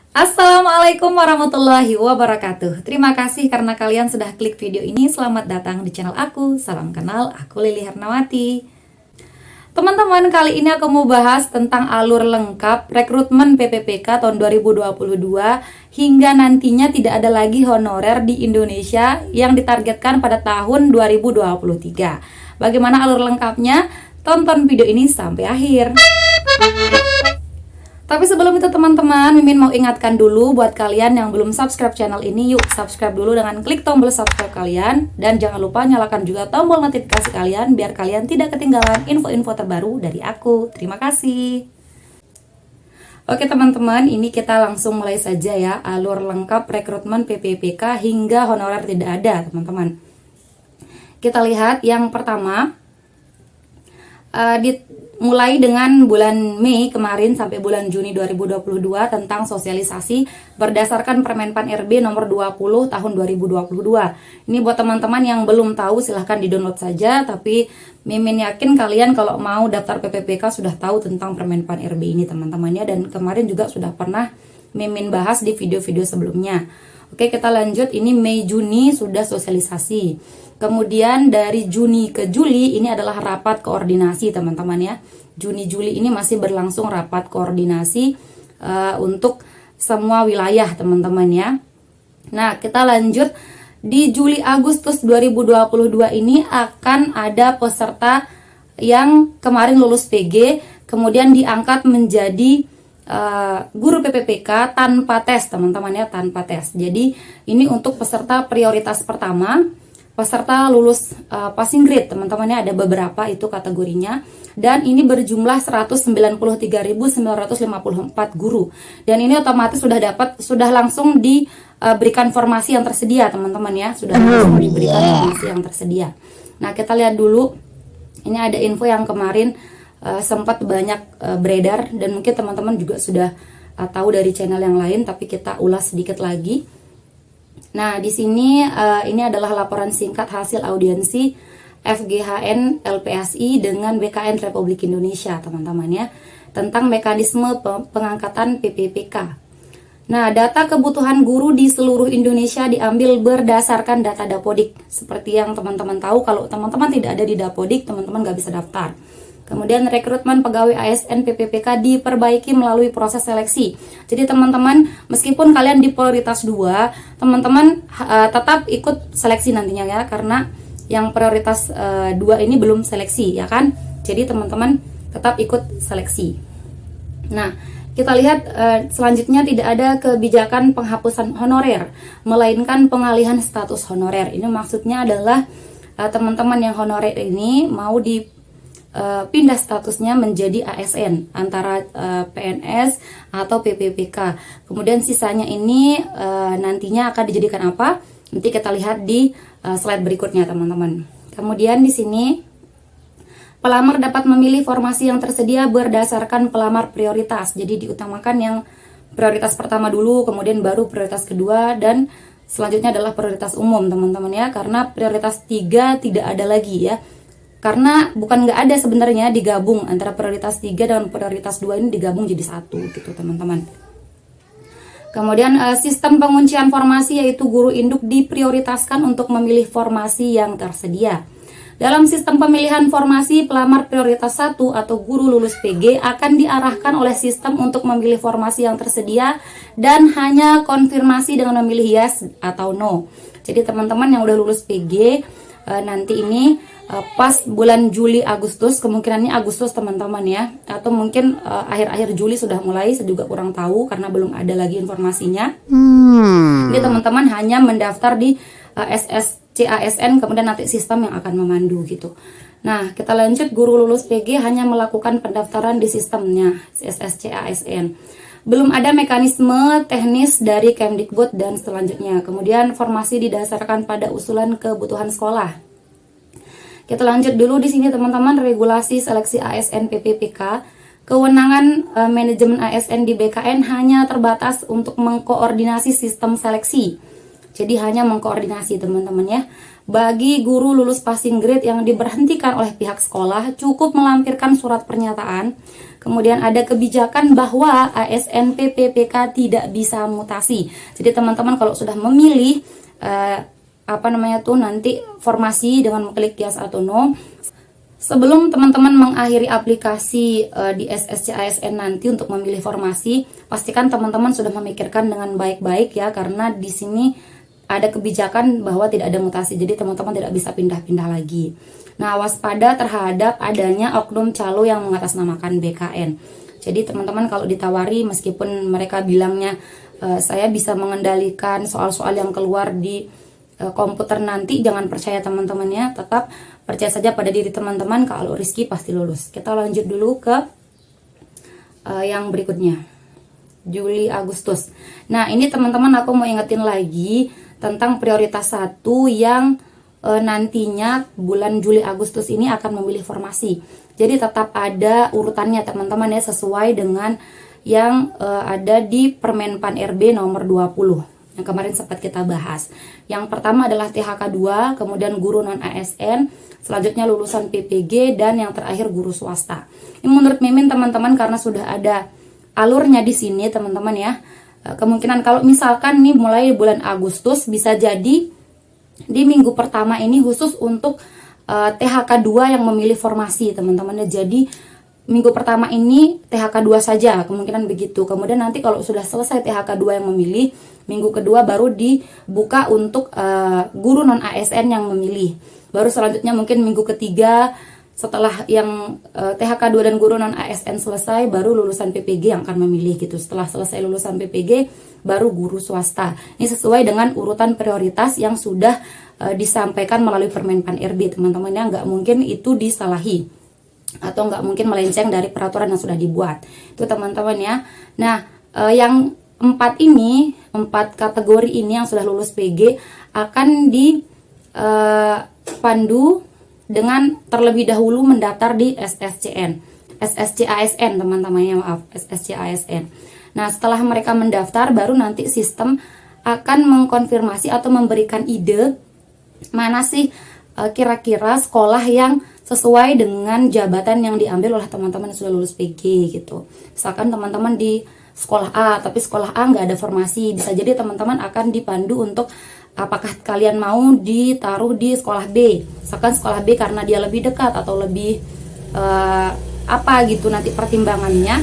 Assalamualaikum warahmatullahi wabarakatuh. Terima kasih karena kalian sudah klik video ini. Selamat datang di channel aku. Salam kenal, aku Lili Hernawati. Teman-teman, kali ini aku mau bahas tentang alur lengkap rekrutmen PPPK tahun 2022 hingga nantinya tidak ada lagi honorer di Indonesia yang ditargetkan pada tahun 2023. Bagaimana alur lengkapnya? Tonton video ini sampai akhir. Tapi sebelum itu teman-teman, Mimin mau ingatkan dulu buat kalian yang belum subscribe channel ini, yuk subscribe dulu dengan klik tombol subscribe kalian. Dan jangan lupa nyalakan juga tombol notifikasi kalian biar kalian tidak ketinggalan info-info terbaru dari aku. Terima kasih. Oke teman-teman, ini kita langsung mulai saja ya, alur lengkap rekrutmen PPPK hingga honorer tidak ada teman-teman. Kita lihat yang pertama, mulai dengan bulan Mei kemarin sampai bulan Juni 2022 tentang sosialisasi berdasarkan Permenpan RB nomor 20 tahun 2022. Ini buat teman-teman yang belum tahu silahkan di-download saja, tapi Mimin yakin kalian kalau mau daftar PPPK sudah tahu tentang Permenpan RB ini teman-teman ya, dan kemarin juga sudah pernah Mimin bahas di video-video sebelumnya. Oke, kita lanjut. Ini Mei Juni sudah sosialisasi. Kemudian dari Juni ke Juli ini adalah rapat koordinasi teman-teman ya. Juni Juli ini masih berlangsung rapat koordinasi untuk semua wilayah teman-teman ya. Nah, kita lanjut di Juli Agustus 2022 ini akan ada peserta yang kemarin lulus PG kemudian diangkat menjadi guru PPPK tanpa tes teman-teman ya, tanpa tes. Jadi ini untuk peserta prioritas pertama, peserta lulus passing grade teman-teman ya, ada beberapa itu kategorinya, dan ini berjumlah 193.954 guru, dan ini otomatis sudah langsung diberikan formasi yang tersedia teman-teman ya, sudah langsung diberikan formasi yang tersedia. Nah, kita lihat dulu, ini ada info yang kemarin sempat banyak beredar dan mungkin teman-teman juga sudah tahu dari channel yang lain, tapi kita ulas sedikit lagi. Nah, di sini ini adalah laporan singkat hasil audiensi FGHN LPSI dengan BKN Republik Indonesia teman-teman ya, tentang mekanisme pengangkatan PPPK. Nah, data kebutuhan guru di seluruh Indonesia diambil berdasarkan data Dapodik. Seperti yang teman-teman tahu, kalau teman-teman tidak ada di Dapodik, teman-teman nggak bisa daftar. Kemudian rekrutmen pegawai ASN PPPK diperbaiki melalui proses seleksi. Jadi teman-teman, meskipun kalian di prioritas 2, teman-teman tetap ikut seleksi nantinya ya, karena yang prioritas 2 ini belum seleksi ya kan. Jadi teman-teman tetap ikut seleksi. Nah, kita lihat selanjutnya tidak ada kebijakan penghapusan honorer, melainkan pengalihan status honorer. Ini maksudnya adalah teman-teman yang honorer ini mau pindah statusnya menjadi ASN antara PNS atau PPPK. Kemudian sisanya ini nantinya akan dijadikan apa? Nanti kita lihat di slide berikutnya teman-teman. Kemudian di sini pelamar dapat memilih formasi yang tersedia berdasarkan pelamar prioritas. Jadi diutamakan yang prioritas pertama dulu, kemudian baru prioritas kedua, dan selanjutnya adalah prioritas umum teman-teman ya, karena prioritas 3 tidak ada lagi ya. Karena bukan nggak ada sebenarnya, digabung antara prioritas 3 dan prioritas 2 ini digabung jadi satu gitu teman-teman. Kemudian sistem penguncian formasi yaitu guru induk diprioritaskan untuk memilih formasi yang tersedia. Dalam sistem pemilihan formasi, pelamar prioritas 1 atau guru lulus PG akan diarahkan oleh sistem untuk memilih formasi yang tersedia dan hanya konfirmasi dengan memilih yes atau no. Jadi teman-teman yang udah lulus PG nanti ini pas bulan Juli Agustus, kemungkinannya Agustus teman-teman ya, atau mungkin akhir-akhir Juli sudah mulai, saya juga kurang tahu karena belum ada lagi informasinya. Jadi teman-teman hanya mendaftar di SSCASN, kemudian nanti sistem yang akan memandu gitu. Nah, kita lanjut, guru lulus PG hanya melakukan pendaftaran di sistemnya SSCASN. Belum ada mekanisme teknis dari Kemdikbud dan selanjutnya. Kemudian formasi didasarkan pada usulan kebutuhan sekolah. Kita lanjut dulu di sini teman-teman, regulasi seleksi ASN PPPK. Kewenangan manajemen ASN di BKN hanya terbatas untuk mengkoordinasi sistem seleksi. Jadi hanya mengkoordinasi teman-teman ya. bagi guru lulus passing grade yang diberhentikan oleh pihak sekolah cukup melampirkan surat pernyataan. Kemudian ada kebijakan bahwa ASN PPPK tidak bisa mutasi. Jadi teman-teman kalau sudah memilih nanti formasi dengan mengklik yes atau no, sebelum teman-teman mengakhiri aplikasi di SSC ASN nanti untuk memilih formasi, pastikan teman-teman sudah memikirkan dengan baik-baik ya, karena di sini ada kebijakan bahwa tidak ada mutasi, jadi teman-teman tidak bisa pindah-pindah lagi. Nah, waspada terhadap adanya oknum calo yang mengatasnamakan BKN. Jadi teman-teman kalau ditawari, meskipun mereka bilangnya saya bisa mengendalikan soal-soal yang keluar di komputer nanti, jangan percaya teman-teman ya, tetap percaya saja pada diri teman-teman, kalau Rizky pasti lulus. Kita lanjut dulu ke yang berikutnya, Juli Agustus. Nah, ini teman-teman aku mau ingetin lagi tentang prioritas 1 yang nantinya bulan Juli Agustus ini akan memilih formasi. Jadi tetap ada urutannya teman-teman ya, sesuai dengan yang ada di Permenpan RB nomor 20 yang kemarin sempat kita bahas. Yang pertama adalah THK 2, kemudian guru non ASN, selanjutnya lulusan PPG, dan yang terakhir guru swasta. Ini menurut Mimin teman-teman, karena sudah ada alurnya di sini teman-teman ya. Kemungkinan kalau misalkan nih mulai bulan Agustus, bisa jadi di minggu pertama ini khusus untuk THK 2 yang memilih formasi teman-teman. Jadi minggu pertama ini THK 2 saja, kemungkinan begitu. Kemudian nanti kalau sudah selesai THK 2 yang memilih, minggu kedua baru dibuka untuk guru non ASN yang memilih. Baru selanjutnya mungkin minggu ketiga, setelah yang THK 2 dan guru non ASN selesai, baru lulusan PPG yang akan memilih gitu. Setelah selesai lulusan PPG, baru guru swasta. Ini sesuai dengan urutan prioritas yang sudah disampaikan melalui Permenpan RB teman-teman ya, nggak mungkin itu disalahi atau nggak mungkin melenceng dari peraturan yang sudah dibuat. Itu teman-teman ya. Nah, yang 4 kategori ini yang sudah lulus PG akan dipandu dengan terlebih dahulu mendaftar di SSC ASN teman-teman ya, maaf, SSC ASN. Nah, setelah mereka mendaftar, baru nanti sistem akan mengkonfirmasi atau memberikan ide mana sih kira-kira sekolah yang sesuai dengan jabatan yang diambil oleh teman-teman yang sudah lulus PG gitu. Misalkan teman-teman di sekolah A, tapi sekolah A nggak ada formasi, bisa jadi teman-teman akan dipandu untuk apakah kalian mau ditaruh di sekolah B. Misalkan sekolah B karena dia lebih dekat atau lebih gitu nanti pertimbangannya,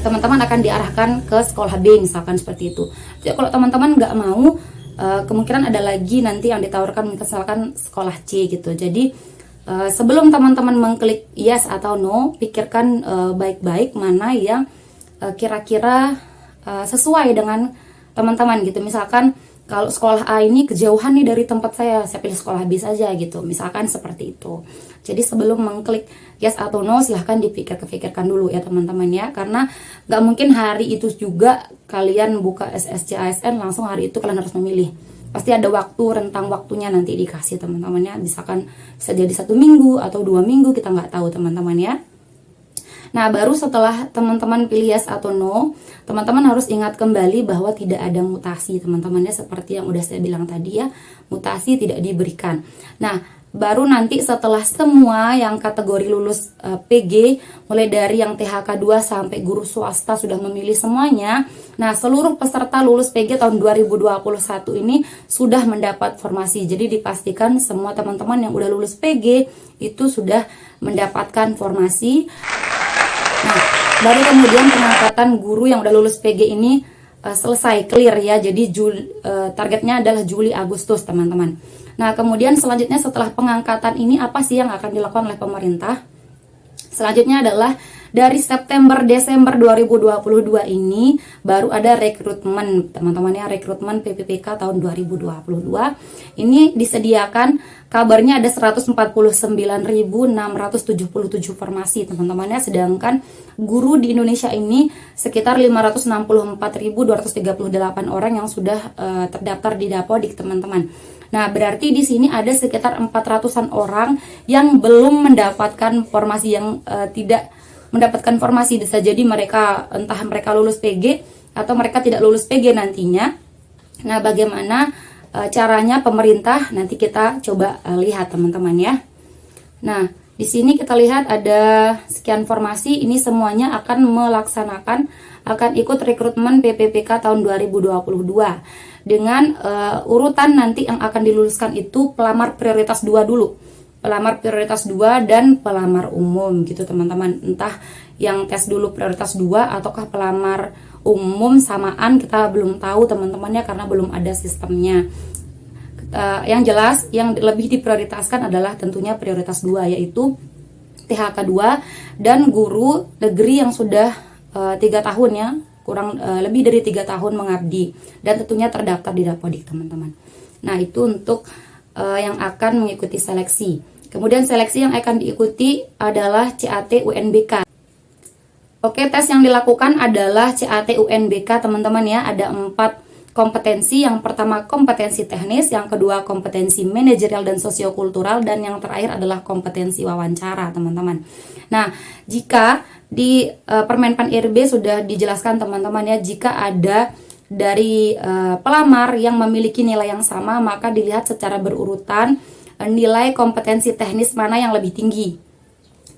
teman-teman akan diarahkan ke sekolah B misalkan seperti itu. Jadi kalau teman-teman nggak mau, kemungkinan ada lagi nanti yang ditawarkan misalkan sekolah C gitu. Jadi sebelum teman-teman mengklik yes atau no, pikirkan baik-baik mana yang kira-kira sesuai dengan teman-teman gitu. Misalkan kalau sekolah A ini kejauhan nih dari tempat saya pilih sekolah B saja gitu, misalkan seperti itu. Jadi sebelum mengklik yes atau no, silahkan dipikirkan dulu ya teman-teman ya, karena nggak mungkin hari itu juga kalian buka SSC ASN langsung hari itu kalian harus memilih. Pasti ada waktu, rentang waktunya nanti dikasih teman-teman ya, misalkan bisa jadi 1 minggu atau 2 minggu, kita nggak tahu teman-teman ya. Nah, baru setelah teman-teman pilih yes atau no, teman-teman harus ingat kembali bahwa tidak ada mutasi teman-teman ya, seperti yang udah saya bilang tadi ya, mutasi tidak diberikan. Nah, baru nanti setelah semua yang kategori lulus PG, mulai dari yang THK 2 sampai guru swasta sudah memilih semuanya, nah seluruh peserta lulus PG tahun 2021 ini sudah mendapat formasi. Jadi dipastikan semua teman-teman yang udah lulus PG itu sudah mendapatkan formasi. Nah, baru kemudian pengangkatan guru yang udah lulus PG ini selesai, clear ya. Jadi targetnya adalah Juli Agustus teman-teman. Nah, kemudian selanjutnya setelah pengangkatan ini apa sih yang akan dilakukan oleh pemerintah? Selanjutnya adalah dari September Desember 2022 ini baru ada rekrutmen teman-teman ya, rekrutmen PPPK tahun 2022. Ini disediakan, kabarnya ada 149.677 formasi teman-teman ya, sedangkan guru di Indonesia ini sekitar 564.238 orang yang sudah terdaftar di Dapodik teman-teman. Nah, berarti di sini ada sekitar 400-an orang yang belum mendapatkan formasi, yang tidak mendapatkan formasi. Bisa jadi mereka entah mereka lulus PG atau mereka tidak lulus PG nantinya. Nah, bagaimana caranya pemerintah nanti kita coba lihat teman-teman ya. Nah, di sini kita lihat ada sekian formasi, ini semuanya akan akan ikut rekrutmen PPPK tahun 2022 dengan urutan nanti yang akan diluluskan itu pelamar prioritas 2 dulu. Pelamar prioritas 2 dan pelamar umum gitu teman-teman. Entah yang tes dulu prioritas 2 ataukah pelamar umum samaan, kita belum tahu teman-temannya karena belum ada sistemnya. Yang jelas yang lebih diprioritaskan adalah tentunya prioritas 2, yaitu THK 2 dan guru negeri yang sudah 3 tahun ya, kurang lebih dari 3 tahun mengabdi dan tentunya terdaftar di Dapodik teman-teman. Nah, itu untuk yang akan mengikuti seleksi. Kemudian seleksi yang akan diikuti adalah CAT UNBK. Oke, tes yang dilakukan adalah CAT UNBK teman-teman ya. Ada 4 kompetensi. Yang pertama kompetensi teknis, yang kedua kompetensi manajerial dan sosiokultural, dan yang terakhir adalah kompetensi wawancara teman-teman. Nah, jika di Permenpan IRB sudah dijelaskan teman-teman ya, jika ada dari pelamar yang memiliki nilai yang sama, maka dilihat secara berurutan nilai kompetensi teknis mana yang lebih tinggi.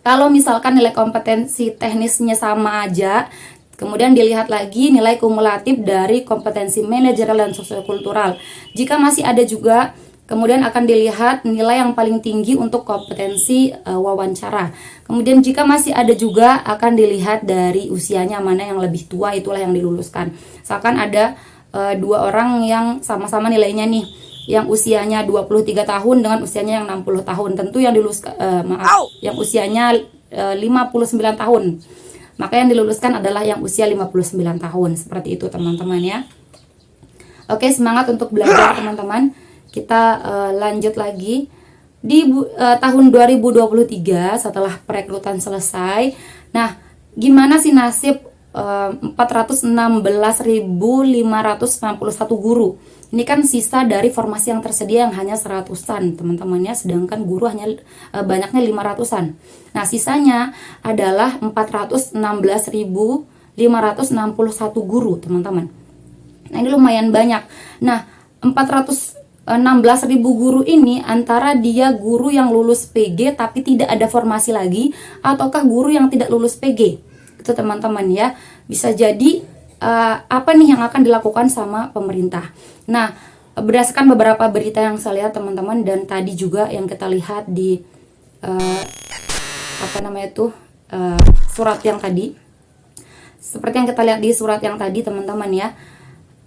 Kalau misalkan nilai kompetensi teknisnya sama aja, kemudian dilihat lagi nilai kumulatif dari kompetensi manajerial dan sosiokultural. Jika masih ada juga, kemudian akan dilihat nilai yang paling tinggi untuk kompetensi wawancara. Kemudian jika masih ada juga, akan dilihat dari usianya mana yang lebih tua, itulah yang diluluskan. Misalkan ada 2 orang yang sama-sama nilainya nih, yang usianya 23 tahun dengan usianya yang 60 tahun. Tentu yang diluluskan yang usianya 59 tahun. Maka yang diluluskan adalah yang usia 59 tahun. Seperti itu teman-teman ya. Oke, semangat untuk belajar teman-teman. Kita lanjut lagi. Di tahun 2023 setelah perekrutan selesai. Nah, gimana sih nasib 416.591 guru? Ini kan sisa dari formasi yang tersedia yang hanya 100-an teman-temannya, sedangkan guru hanya banyaknya 500-an. Nah, sisanya adalah 416.561 guru teman-teman. Nah, ini lumayan banyak. Nah, 416.000 guru ini antara dia guru yang lulus PG tapi tidak ada formasi lagi, ataukah guru yang tidak lulus PG. Itu teman-teman ya. Bisa jadi apa nih yang akan dilakukan sama pemerintah. Nah, berdasarkan beberapa berita yang saya lihat teman-teman, dan tadi juga yang kita lihat di surat yang tadi, seperti yang kita lihat di surat yang tadi teman-teman ya,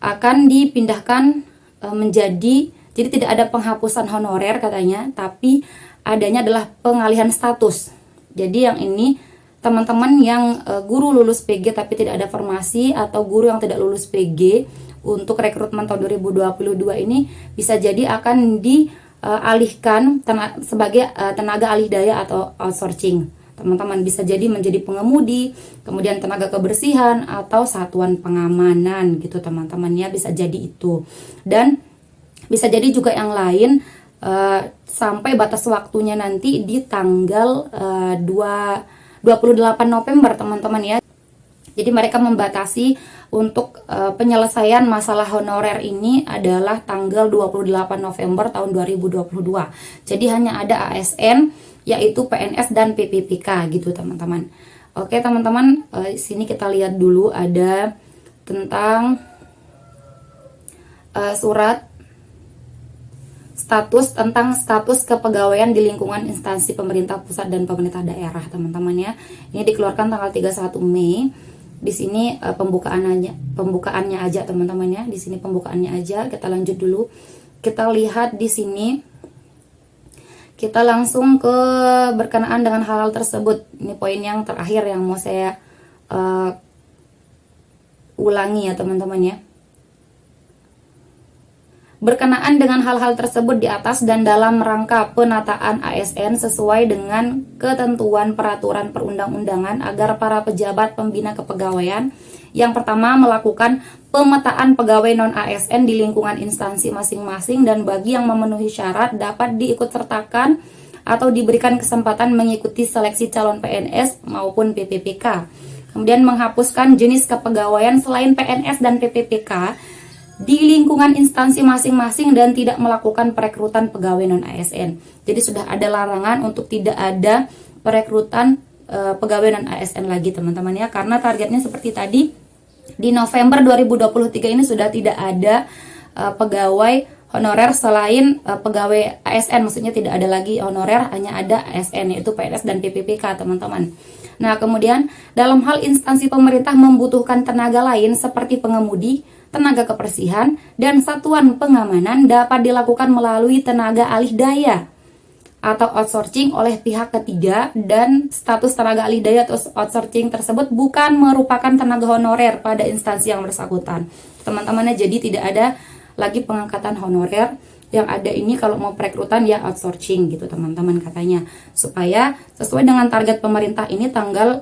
akan dipindahkan menjadi, jadi tidak ada penghapusan honorer katanya, tapi adanya adalah pengalihan status. Jadi yang ini teman-teman yang guru lulus PG tapi tidak ada formasi, atau guru yang tidak lulus PG untuk rekrutmen tahun 2022 ini bisa jadi akan dialihkan sebagai tenaga alih daya atau outsourcing. Teman-teman bisa jadi menjadi pengemudi, kemudian tenaga kebersihan atau satuan pengamanan gitu teman-teman ya, bisa jadi itu. Dan bisa jadi juga yang lain sampai batas waktunya nanti di tanggal 28 November teman-teman ya. Jadi mereka membatasi untuk penyelesaian masalah honorer ini adalah tanggal 28 November tahun 2022. Jadi hanya ada ASN, yaitu PNS dan PPPK gitu teman-teman. Oke teman-teman, sini kita lihat dulu ada tentang surat status kepegawaian di lingkungan instansi pemerintah pusat dan pemerintah daerah teman-teman ya. Ini dikeluarkan tanggal 31 Mei. Di sini pembukaannya aja teman-teman ya. Di sini pembukaannya aja. Kita lanjut dulu. Kita lihat di sini. Kita langsung ke berkenaan dengan hal-hal tersebut. Ini poin yang terakhir yang mau saya ulangi ya teman-teman ya. Berkenaan dengan hal-hal tersebut di atas dan dalam rangka penataan ASN sesuai dengan ketentuan peraturan perundang-undangan agar para pejabat pembina kepegawaian yang pertama melakukan pemetaan pegawai non-ASN di lingkungan instansi masing-masing, dan bagi yang memenuhi syarat dapat diikutsertakan atau diberikan kesempatan mengikuti seleksi calon PNS maupun PPPK. Kemudian menghapuskan jenis kepegawaian selain PNS dan PPPK di lingkungan instansi masing-masing dan tidak melakukan perekrutan pegawai non-ASN. Jadi sudah ada larangan untuk tidak ada perekrutan pegawai non-ASN lagi teman-teman ya, karena targetnya seperti tadi di November 2023 ini sudah tidak ada pegawai honorer selain pegawai ASN, maksudnya tidak ada lagi honorer, hanya ada ASN yaitu PNS dan PPPK teman-teman. Nah kemudian dalam hal instansi pemerintah membutuhkan tenaga lain seperti pengemudi, tenaga kebersihan, dan satuan pengamanan dapat dilakukan melalui tenaga alih daya atau outsourcing oleh pihak ketiga, dan status tenaga alih daya atau outsourcing tersebut bukan merupakan tenaga honorer pada instansi yang bersangkutan teman-temannya. Jadi tidak ada lagi pengangkatan honorer, yang ada ini kalau mau perekrutan ya outsourcing gitu teman-teman katanya, supaya sesuai dengan target pemerintah ini tanggal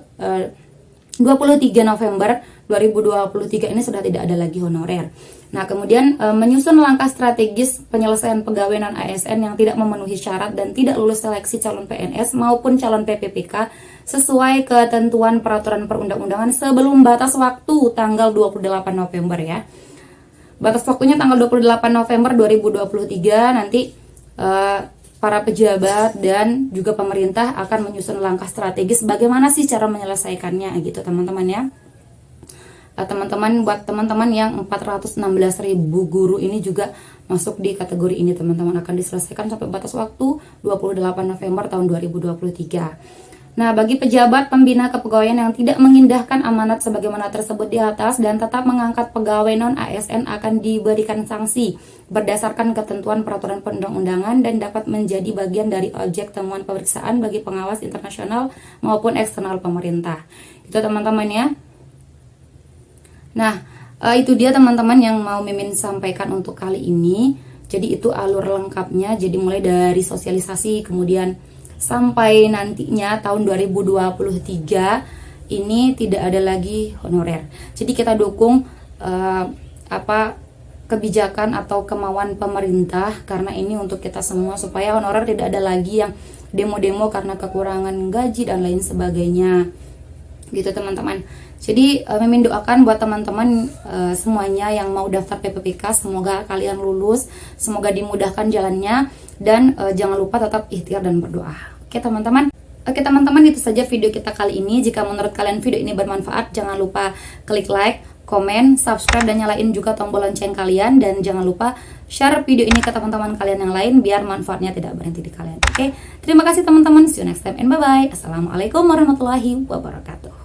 23 November 2023 ini sudah tidak ada lagi honorer. Nah kemudian menyusun langkah strategis penyelesaian pegawai non-ASN yang tidak memenuhi syarat dan tidak lulus seleksi calon PNS maupun calon PPPK sesuai ketentuan peraturan perundang-undangan sebelum batas waktu tanggal 28 November ya. Batas waktunya tanggal 28 November 2023 nanti para pejabat dan juga pemerintah akan menyusun langkah strategis bagaimana sih cara menyelesaikannya gitu teman-teman ya. Teman-teman, buat teman-teman yang 416.000 guru ini juga masuk di kategori ini teman-teman, akan diselesaikan sampai batas waktu 28 November tahun 2023. Nah, bagi pejabat pembina kepegawaian yang tidak mengindahkan amanat sebagaimana tersebut di atas dan tetap mengangkat pegawai non-ASN akan diberikan sanksi berdasarkan ketentuan peraturan perundang-undangan dan dapat menjadi bagian dari objek temuan pemeriksaan bagi pengawas internasional maupun eksternal pemerintah. Itu teman-teman ya. Nah, itu dia teman-teman yang mau Mimin sampaikan untuk kali ini. Jadi itu alur lengkapnya, jadi mulai dari sosialisasi kemudian sampai nantinya tahun 2023 ini tidak ada lagi honorer. Jadi kita dukung kebijakan atau kemauan pemerintah, karena ini untuk kita semua supaya honorer tidak ada lagi yang demo-demo karena kekurangan gaji dan lain sebagainya. Gitu teman-teman. Jadi Mimin doakan buat teman-teman semuanya yang mau daftar PPPK, semoga kalian lulus, semoga dimudahkan jalannya, dan jangan lupa tetap ikhtiar dan berdoa. Oke teman-teman. Oke teman-teman, itu saja video kita kali ini. Jika menurut kalian video ini bermanfaat, jangan lupa klik like, komen, subscribe, dan nyalain juga tombol lonceng kalian, dan jangan lupa share video ini ke teman-teman kalian yang lain biar manfaatnya tidak berhenti di kalian. Oke, terima kasih teman-teman. See you next time and bye bye. Assalamualaikum warahmatullahi wabarakatuh.